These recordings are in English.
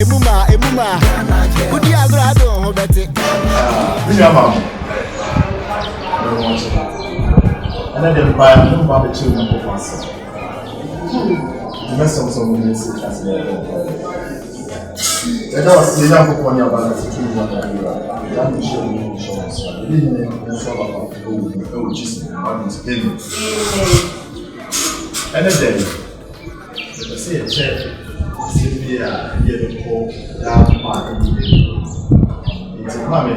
Emuma. Udi agrado ho beti. Mama. And then the buy no baba children go pass. The mess of some women say as they go. That was the young people on your back to do what they do. Young show me insurance. We didn't know so about oh Jesus, I'm in. And then they say a chair. Yeah, the call down mark. Mommy,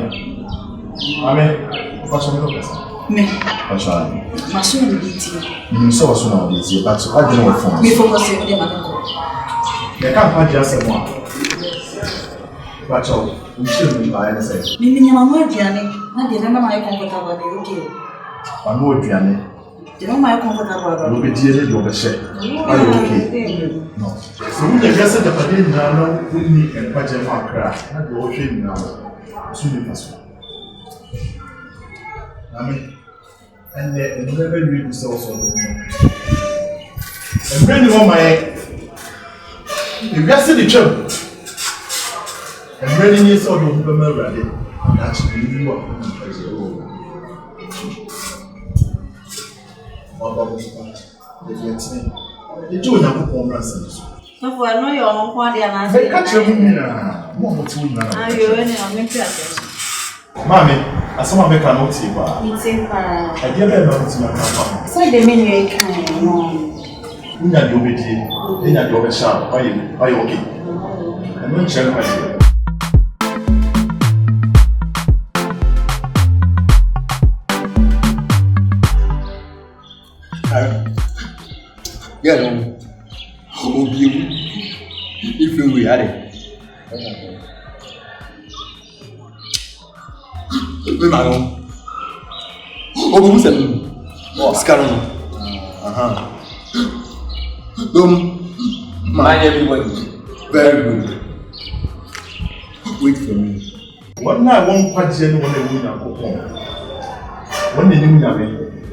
what's your name? Me. What's your name? My son will beat you. You saw us on this, but I don't know what phone. Me focus on them. I can't find just one. But you shouldn't buy anything. Me, my Diane. I didn't know my comfortable. Okay. I know Diane. You know my comfortable. You'll be dealing with your share. Are you okay? No. So we just said the party now, we need a budget for craft. Not the ocean now. Soon pass. I mean, and never read the source of the woman. And bring you on my head. If you see the church, and bringing you sort of woman ready, actually, you are going to praise the Lord. The Jew never promises. So for I know your own party and I say, catch your women now. What to win now? You're in a make attention. Mammy, I saw my make a note here. It's in I give them notes in my mouth. so the menu can no. In that you'll be in that you'll be sharp. Are you okay? I'm going to check my dear. Yeah, no. If you are it. Mano. Who's a scaron? Mind everybody. Very good. Wait for me. What now won't quite genuine when they win a coupon? When they knew me,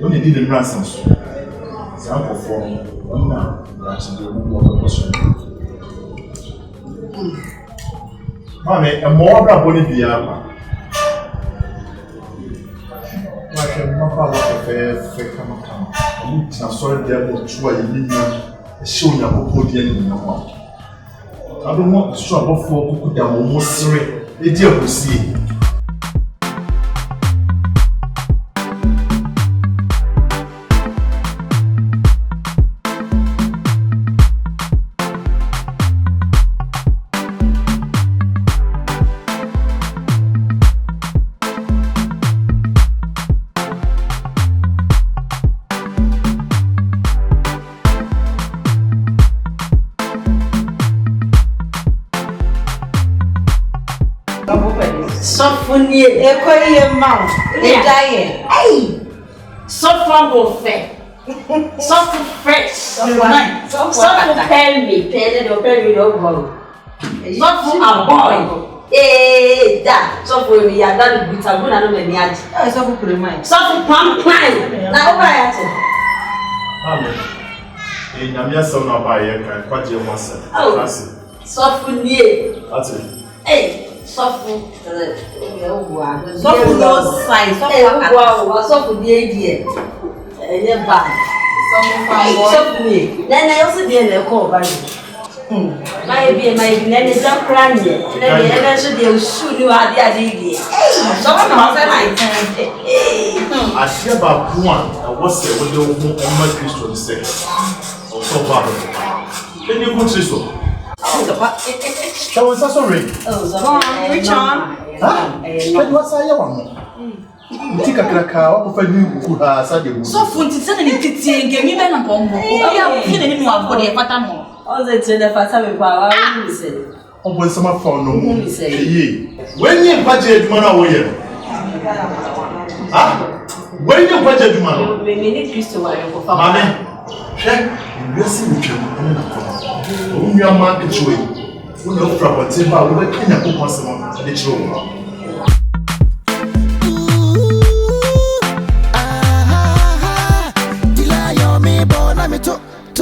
when they didn't ransom. Sample for one now. That's the one question. Mammy, a more body be up. Like a mother of a fake come. I'm sorry, there was two a showing a podium in the one. I don't want to struggle for who could have almost three. The deal will see. Sofuni ekoye mouth e die hey sofun go fe sofu fresh sofu pelmi do go sofu aboy da sofu mi ya da bitabu na no me ni aji sofu premai sofu pam na o ba ya te amen e nyamia so na ba ye kan kwaje mo ase sofuni ati hey Sofu no sign, sofu die bad. Sofu me. Then I also dey call by you. My then is not crying. Then I should dey shoot you at the sofu no say I share about one that was the window of my Christian say. So bad. Can you go to that was also ring. Oh, which one? Huh? That was I want. Tika kraka wa kwa ni kuha sade. So funti sana ni titi ngemi be na pombo. Oya fi na ni mu afọ de fata mo. O ze tire de fata me kwa wa mi se. O bo sama fa no mu. Ye. When you budget aduma na wo ye. Ah? When you budget aduma no. Me ni Kristo wa yo ko fa. Mame. Hwe, yesi mutwe na na fa. O nwa ma kechiwe. Wo na ofra bote ba wo be kenya ko kwasema de chiro wo.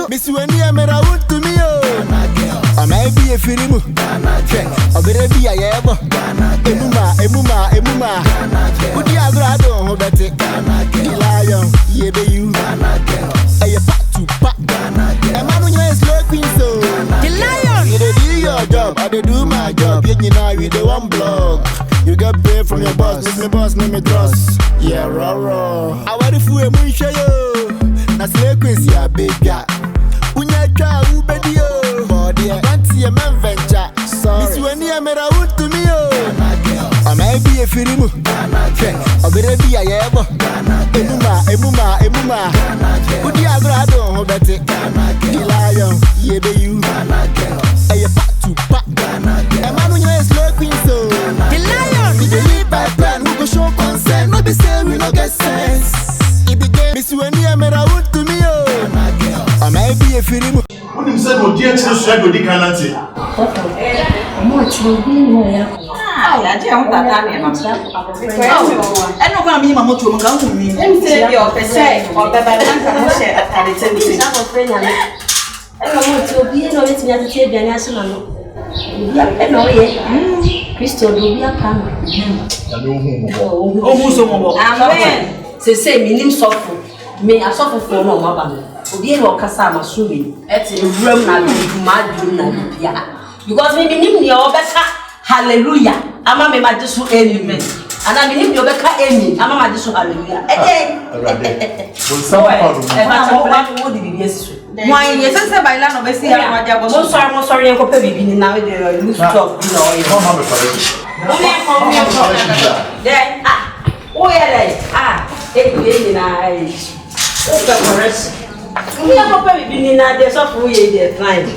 Miss Wendy, I'm a round to me. may be a film. A very be a yabo. Emuma. Would you agrado, Betty? Lion, ye be you. A pat to pat. A man when you are slow queen, so the lion. You do your job, I do my job. You know, we do one blog. You get paid from your boss, make me trust. Yeah, raw. I want to fool a moon show you. That's slow queen, yeah, big guy. Unya cha ubedio. Body, I can't see a man venture. This when you made a wood to me, I may be a film. A very be a yabo. Emuma. Would you agrado, Betty? Lion, ye be you. A pat to pat. A man when you are slow queen, so the lion. We live by plan, who go show consent. No be say we no get sense. It became Miss when you made a wood to me, I may be a film. What you said, oh dear, to go the canante. I don't that. I don't want me, Mamma, to go to me. Your percent or better than share at the I don't want to be no it's me to take the national. Crystal will be a camera. Amen. Say, me suffer. Me a suffer for no mother. Obi no kasa masumi eti wram na dum na bia because me nim ne obeka hallelujah ama me majesu amen ana me nim ne obeka amen ama majesu hallelujah Bon some part of me what did yesu wan yesese baila no be see ya wadia bo mo sorry enko pe bibi ni na we dey lose talk you know you mama me for then oh yeah e na we are probably being in there, so for you, they're trying.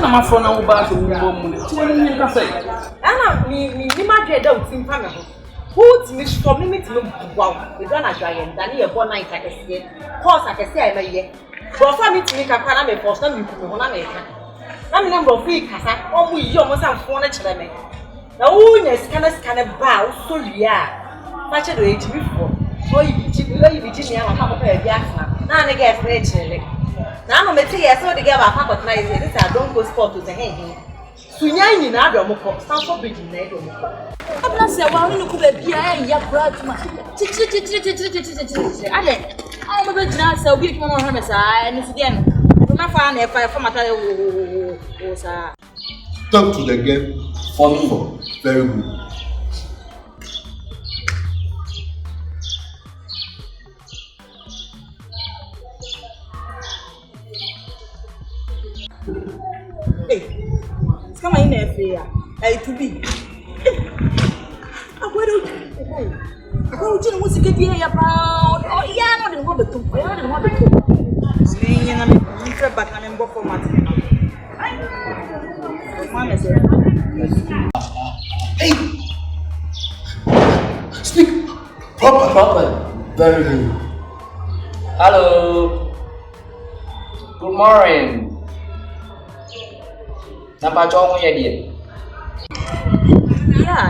My phone now back to who me from me to wow, we don't giant, Danny a bon night I can see. Course I can say I'm a year. But for me to make a panama for some you can I'm a number of weeks, oh, we almost have furniture. The owners kind of bow, so yeah. Much of the age before. So you be Jimmy, I'm a couple of gas now. I guess naturally. Now I'm a tea, I saw the girl about half of night. This I don't go sport to the hand. Sunyani in Adam, stand for big in Nado. I'm not saying, well, you could be behind your brother. I'm a bit now, so we come on her side, and it's again. My father, if I from a talk to the girl for me. Very good. Hey, come in there, Freya. Hey, to be. Where do you want to get here about? Oh, yeah, I don't want to talk. I don't want to talk. Saying, I'm back and I'm going for my Hey! Speak proper. Very good. Hello. Good morning. Nampak cowok ya dia?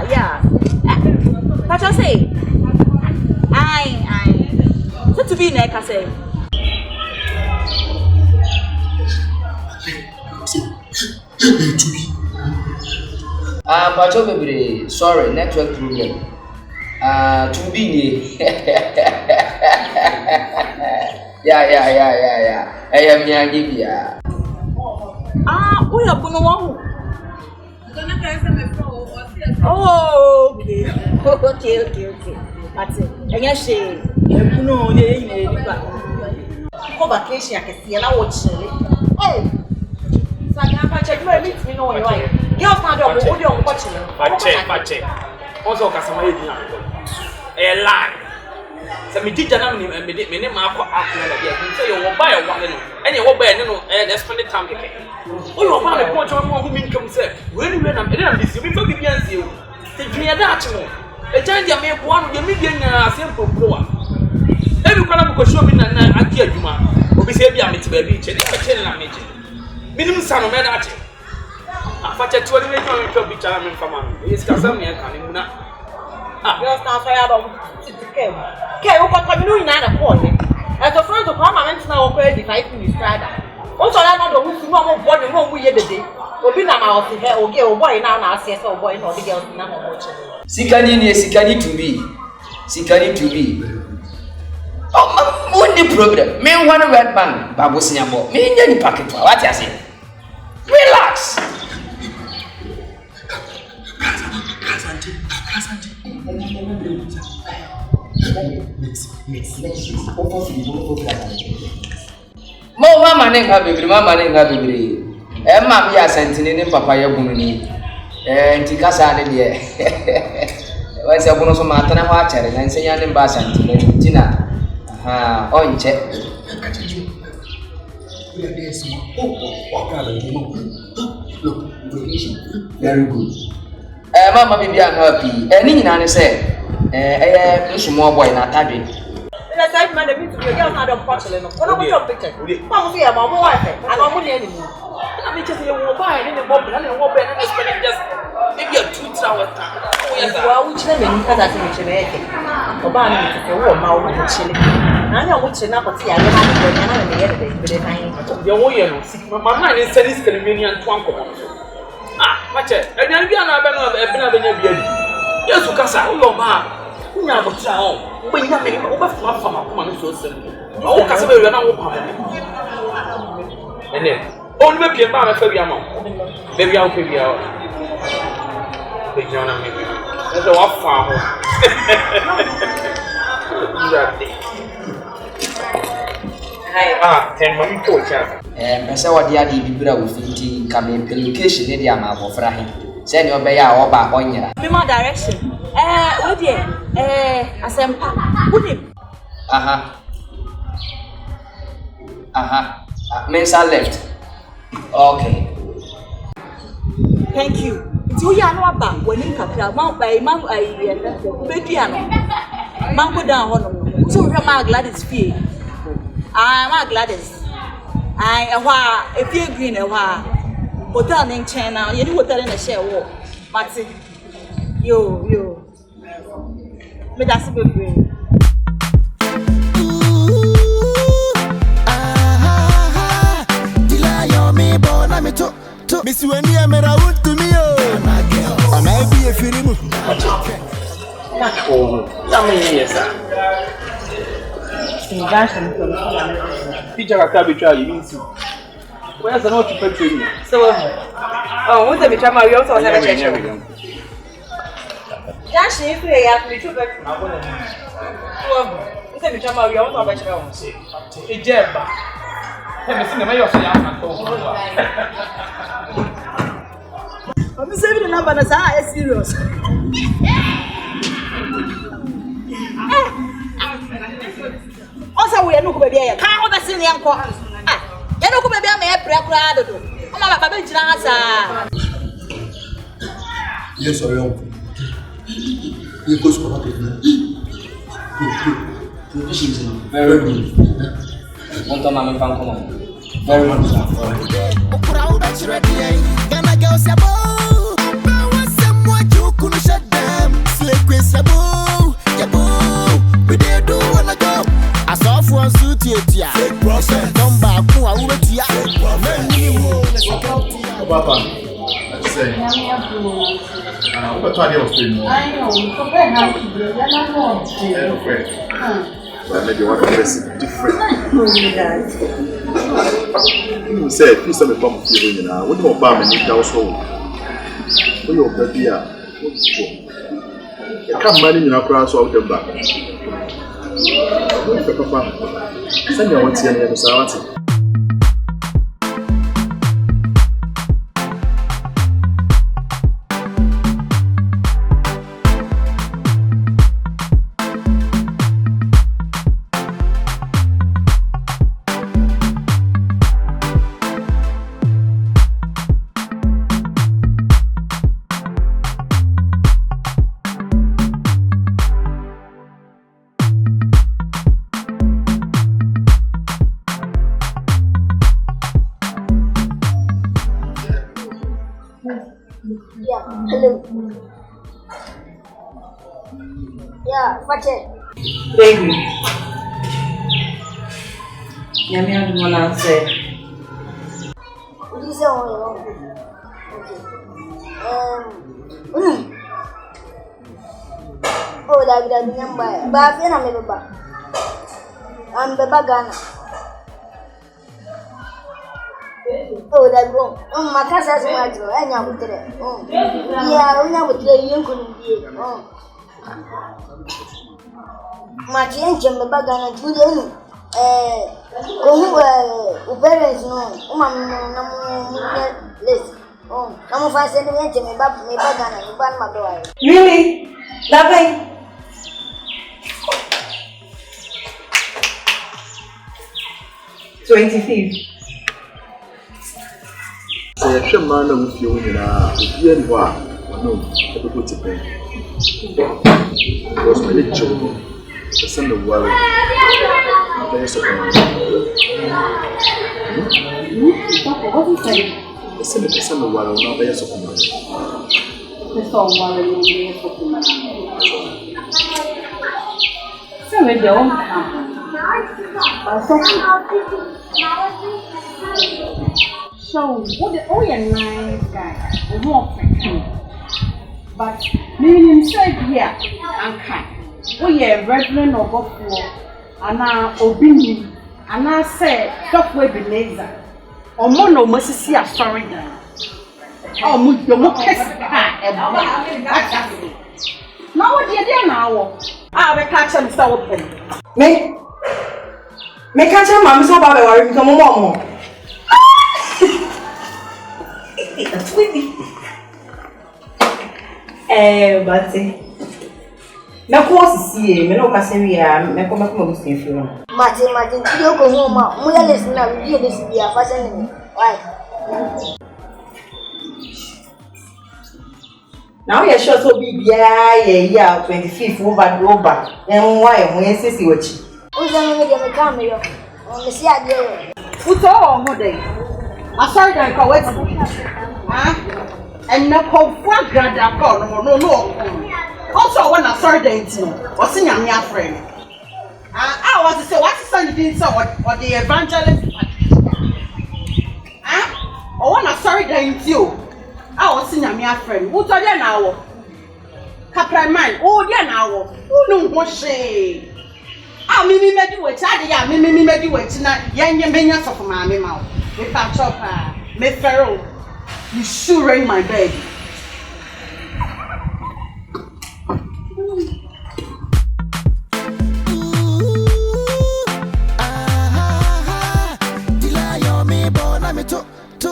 Yeah. What you say? I. So to be next, I say. Pak Cowok beri, sorry, network problem. To be yeah. I am Yagibia. We are going to oh, okay. That's it. And yes, you know, for vacation, I can see and I watch it. Oh, so I can't check my meet me. No, you're right. Girls, my dog, what you're watching. Check. Also, customer, a lie. So, me teacher, I'm me name Marco Akina. So, you will buy a one and you will buy a spending time. Oh, you want a point of who mean come say, when I'm this, you will be you. Think me a Dutch more. A giant may one with your median simple grower. Every color could show me that I hear you, man. We say, I'm it to be beach and I'm telling minimum son of Medachi. I fetch a 20 minute beach and from one. It's Casamia and Kanimuna. You're not fired of okay, what can you do in another point? As a friend of permanent now, already 5 minutes rider. Also, I don't know who's more born and home we had the day. Or be now out here or get a boy now, I see a boy or the girls now watching. Sikani to be. Oh, only problem. Me one red man, Babu Sinyamo. Me in any pocket. What you say? Relax. Mama name baby. Emma be a sentinel papa yabuni. Tikasa de. What's a bonus of Matana watcher and say an ambassador Tina. On check. Very good. Mama be happy. And Nina said, small boy not having. Let's say, man, the girls not of porcelain. What about your picture? Mama, see, I'm my wife, and I'm money anymore. I'm just a buy and a woman and a woman and spending just maybe a 2 hour time. Well, which never because I think it's a Obama is a woman with a chili. I know which enough of the other my mind is Tennis Convenient Twanko. Mache, and then we are not a yes, Casa, your man. Who are the town? But you have made over from a woman so simple. Oh, Casa, you're not open. And then, only maybe a man for your mom. Maybe I'll pay you out. Big John, maybe. That's a walk farm. Ten money coach. And so what the idea be with 50 coming location in the amount of Frahi. Send your bay or back on you. Be more direction. What dear? Asempa. Put him. Mensa left. Okay. Thank you. Do you know about when you come down by Mam? I Mango down one. So I'm glad it's free. I'm Gladys. I a few green a while. Hotel in China, you do hotel in a share war. Maxi, yo. But that's a good way. Miss Wendy, I'm a wood to me. I might be a film. Teacher, I can't be trying. You mean to? Where's the note to put you? So, what's the matter? We also have a check. Just if we have to two bedrooms. What's the matter? We also have a check. A jab. I'm seeing the mayor of the I'm saving the number as I am serious. Also, we are not going to be a car of a senior car. You're not going to be a mere crowd. I'm not a baby. Yes, I am. You go to very good. One time I'm from common. Very much. Papa, say? What are you doing? I know, so very happy. You're not Well, maybe one of us different. You said, if you said, "Come here, now, what do you want me to do?" What you want me to come money in our class out the back. Send me one tea and salad. Yeah, hello. Yeah, what's it? Baby. Yami on the one answer. What is it? Okay. Oh, that number. But I'm never back. I'm the bagana. Oh, that go. Oh, my cousin's wife. I know with it. Oh, yeah, I know with the young couldn't be. Oh, my change in the bagana to the parents no, Mamma, listen. Oh, I'm fascinated to me, but me bagana, you ban my boy. Really? Loving? $25. Say a shame man with you in a year. No, I put it there. Because my little children, the son of worry. There's a What is it? the son of worry, not there's a command. The song while you're for so we don't come. So, what the oh, you're nice guy, but meaning said here, and kind. Oh, yeah, Reverend or Buffalo, and now Obini, and I said, Stop Webinator, or Mono Mossia, sorry. Oh, you're more kiss now, what do you do now? I'll be catching Mr. Open. Me catch him, Mamma, so bad, I will come home. But na course see me no pass we are me come come go see you. Martin, you go home. We are listening now. We this be a fashion. Why? Now you sure so be yeah 25th over. And why we see what you. Who's going to come here? On the sea again. Put all on day. I sorry that I wait. And no call for grada call no. Also when I sorry that or sing your friend. I was to say what's something so or the evangelist. Or when I sorry that you. I was sing your friend. What are you now? Captain man, oh dear now. Who know what she? Ah, me made you wait. I me made you wait. Now, young minions of my mouth. If I chop me Pharaoh, you should rain my bed.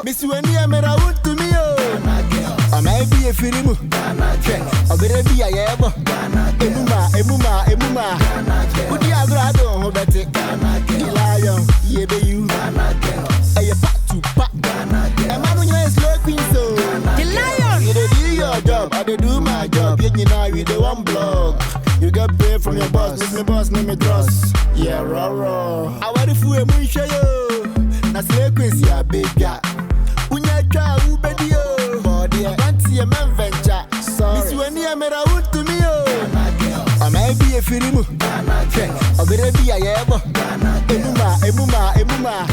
Miss Wendy, I'm out to me. I might be a film. I'll be a yabo. Emuma. Would you agrado, but it? Lion, ye be you. A pack to pack. A man is looking so. Lion, you do your job. I do my job. You know, with the one blog. You get paid from your boss. Miss me boss, name me trust. Yeah, raw. I want to fool a moon show you. That's the quiz, yeah, big guy. Unyaka ubedio body fancy a man venture sorry this when you made out to me I might be a film I'll be a yabo emuma